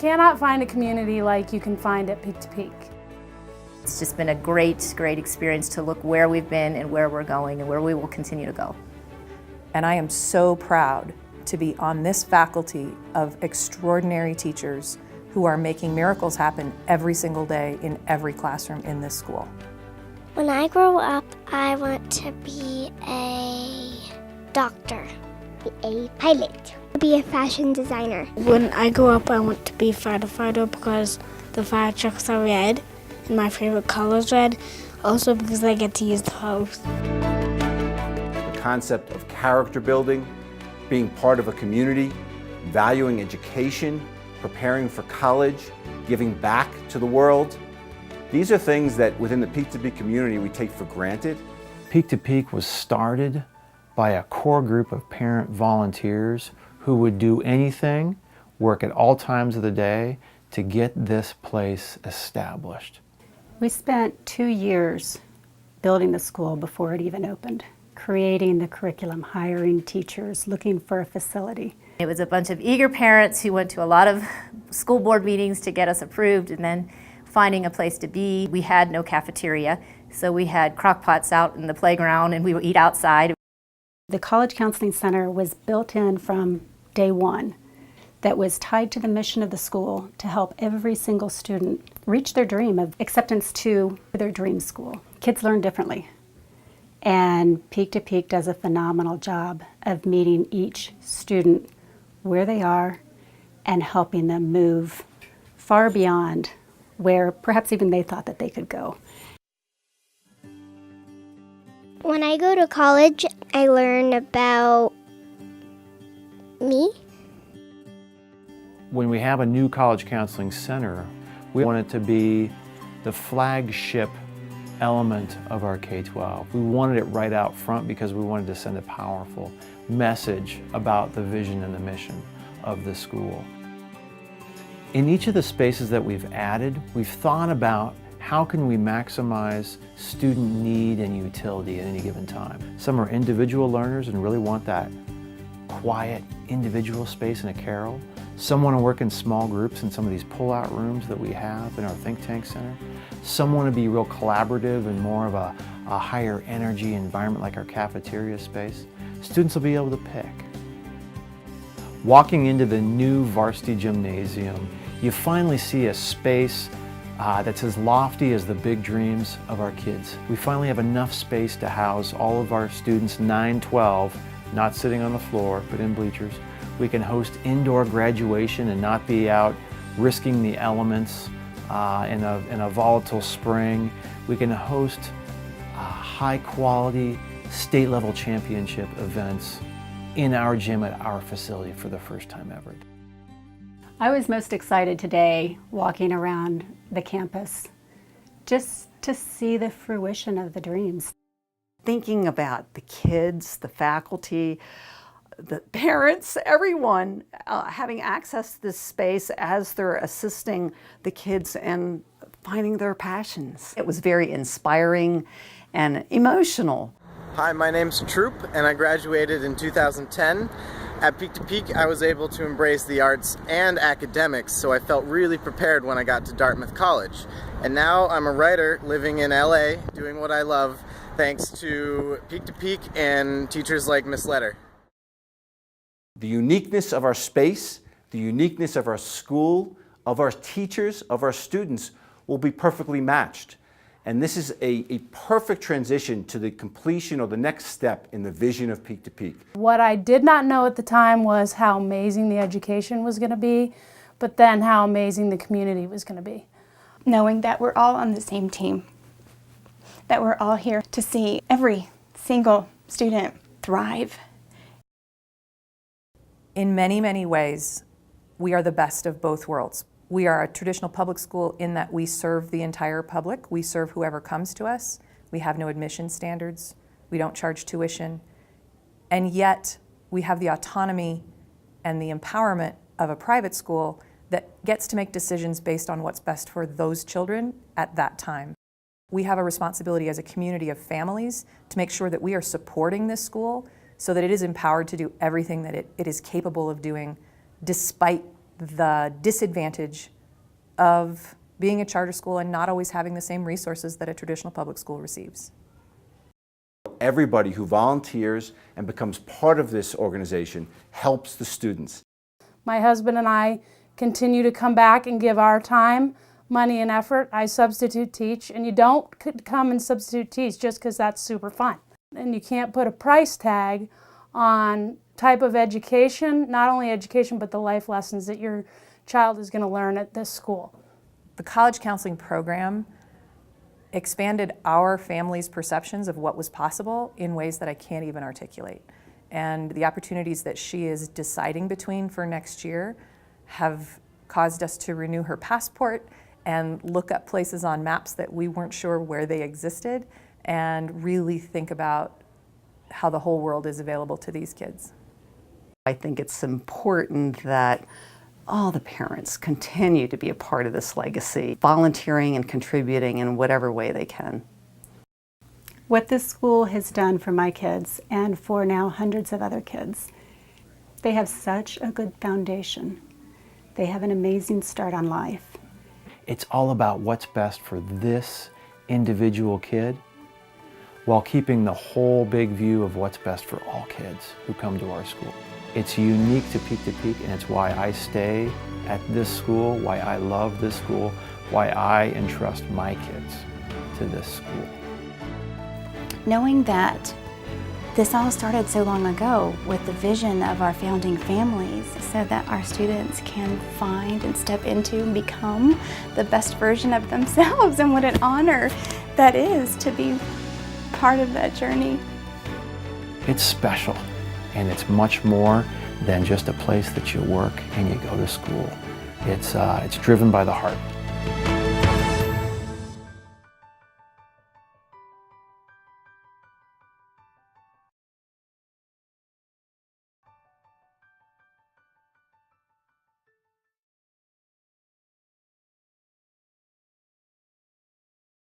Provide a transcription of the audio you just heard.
cannot find a community like you can find at Peak to Peak. It's just been a great experience to look where we've been and where we're going and where we will continue to go. And I am so proud to be on this faculty of extraordinary teachers who are making miracles happen every single day in every classroom in this school. When I grow up, I want to be a doctor, be a pilot, be a fashion designer. When I grow up, I want to be a firefighter because the fire trucks are red and my favorite color is red, also because I get to use the hose. The concept of character building, being part of a community, valuing education, preparing for college, giving back to the world. These are things that within the Peak to Peak community we take for granted. Peak to Peak was started by a core group of parent volunteers who would do anything, work at all times of the day to get this place established. We spent 2 years building the school before it even opened, creating the curriculum, hiring teachers, looking for a facility. It was a bunch of eager parents who went to a lot of school board meetings to get us approved and then finding a place to be. We had no cafeteria, so we had crock pots out in the playground and we would eat outside. The College Counseling Center was built in from day one that was tied to the mission of the school to help every single student reach their dream of acceptance to their dream school. Kids learn differently, and Peak to Peak does a phenomenal job of meeting each student where they are and helping them move far beyond where perhaps even they thought that they could go. When I go to college, I learn about me. When we have a new college counseling center, we want it to be the flagship element of our K-12. We wanted it right out front because we wanted to send a powerful message about the vision and the mission of the school. In each of the spaces that we've added, we've thought about how can we maximize student need and utility at any given time. Some are individual learners and really want that quiet individual space in a carrel. Some want to work in small groups in some of these pull-out rooms that we have in our think tank center. Some want to be real collaborative and more of a higher energy environment like our cafeteria space. Students will be able to pick. Walking into the new varsity gymnasium, you finally see a space that's as lofty as the big dreams of our kids. We finally have enough space to house all of our students 9-12, not sitting on the floor, but in bleachers. We can host indoor graduation and not be out risking the elements in a volatile spring. We can host high quality state level championship events in our gym at our facility for the first time ever. I was most excited today walking around the campus just to see the fruition of the dreams. Thinking about the kids, the faculty, the parents, everyone having access to this space as they're assisting the kids and finding their passions. It was very inspiring and emotional. Hi, my name's Troop and I graduated in 2010. At Peak to Peak, I was able to embrace the arts and academics, so I felt really prepared when I got to Dartmouth College. And now I'm a writer living in LA, doing what I love, thanks to Peak to Peak and teachers like Miss Letter. The uniqueness of our space, the uniqueness of our school, of our teachers, of our students will be perfectly matched. And this is a perfect transition to the completion or the next step in the vision of Peak to Peak. What I did not know at the time was how amazing the education was going to be, but then how amazing the community was going to be. Knowing that we're all on the same team, that we're all here to see every single student thrive. In many, many ways, we are the best of both worlds. We are a traditional public school in that we serve the entire public. We serve whoever comes to us. We have no admission standards. We don't charge tuition. And yet, we have the autonomy and the empowerment of a private school that gets to make decisions based on what's best for those children at that time. We have a responsibility as a community of families to make sure that we are supporting this school so that it is empowered to do everything that it is capable of doing despite the disadvantage of being a charter school and not always having the same resources that a traditional public school receives. Everybody who volunteers and becomes part of this organization helps the students. My husband and I continue to come back and give our time, money, and effort. I substitute teach, and you don't come and substitute teach just because that's super fun. And you can't put a price tag on type of education, not only education, but the life lessons that your child is going to learn at this school. The college counseling program expanded our family's perceptions of what was possible in ways that I can't even articulate. And the opportunities that she is deciding between for next year have caused us to renew her passport and look up places on maps that we weren't sure where they existed, and really think about how the whole world is available to these kids. I think it's important that all the parents continue to be a part of this legacy, volunteering and contributing in whatever way they can. What this school has done for my kids and for now hundreds of other kids, they have such a good foundation. They have an amazing start on life. It's all about what's best for this individual kid while keeping the whole big view of what's best for all kids who come to our school. It's unique to P2P, and it's why I stay at this school, why I love this school, why I entrust my kids to this school. Knowing that this all started so long ago with the vision of our founding families so that our students can find and step into and become the best version of themselves, and what an honor that is to be part of that journey. It's special, and it's much more than just a place that you work and you go to school. It's driven by the heart.